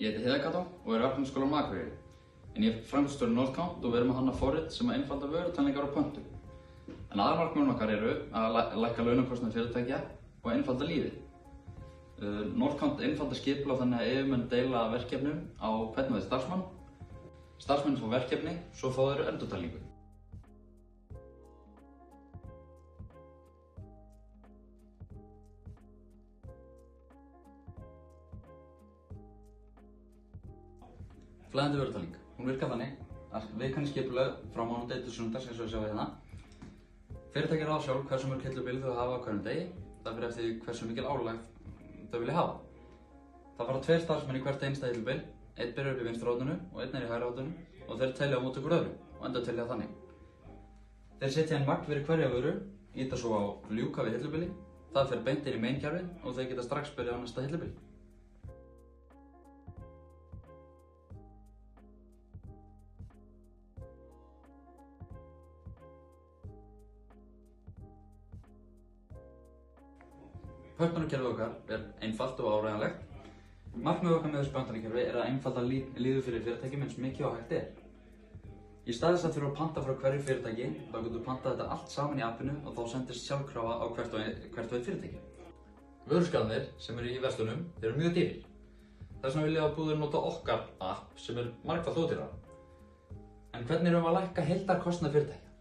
Ég heiti Heiðar Kató og er verkefnisskólanum á Akureyri. En ég er framkvæmdastjóri Northcount og við erum að hanna forrit sem einfaldar vörutalningar og pöntun. En aðalmarkmiðin okkar eru að lækka launakostnað fyrirtækja og einfalda lífið. Northcount einfaldar skipulag þannig að yfirmenn deila verkefnum á hvern og einn starfsmann. Starfsmenn fá verkefni, svo fá þeir endurtalningu. Flæðandi vörutalning. Hún virkar þannig að vikan er skipulag frá mánudegi til sunnudags eins og við sjáum hérna. Fyrirtæki ráða sjálf hversu mörg hillubíl þau hafa á hverjum degi. Það fer eftir hversu mikil álag þau vilja hafa. Það fara 2 starfsmenn í hvert einasta hillubíl. Einn byrjar upp í vinstra horninu og einn er í hægra horninu og þeir telja á móti hvort öðru og endurtelja þannig. Þeir setja inn magn fyrir hverja vöru, ýta svo á ljúka við hillubíli. Það fer beint inn í meinkerfið og þeir geta strax byrjað á næsta hillubíl. Pöntunarkerfið okkar er einfalt og áreiðanlegt. Markmiðið okkar með þessu pöntunarkerfi er að einfalda lífið fyrir fyrirtækjum eins mikið og hægt er. Í stað þess að þurfa að panta frá hverju fyrirtæki, þá getur þú pantað þetta allt saman í appinu og þá sendist sjálfkrafa á hvert og einn fyrirtæki. Vöruskráðnir sem eru í verslunum eru mjög dýrir. Þess vegna vilja að búðir nota okkar app sem er margfalt ódýrara. En hvernig erum við að lækka heildarkostnað fyrirtækja?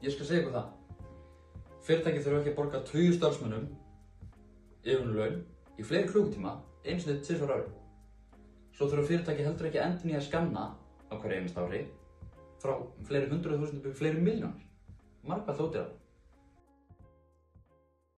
Ég skal segja ykkur það. Fyrirtæki þurfa ekki að borga 20 starfsmönnum yfirlaun í fleiri klukkutíma einu sinni tvisvar á ári. Svo þurfa fyrirtæki heldur ekki að endurnýja skanna á hverju einasta ári frá fleiri 100.000 upp í fleiri milljónir. Margfalt ódýrara.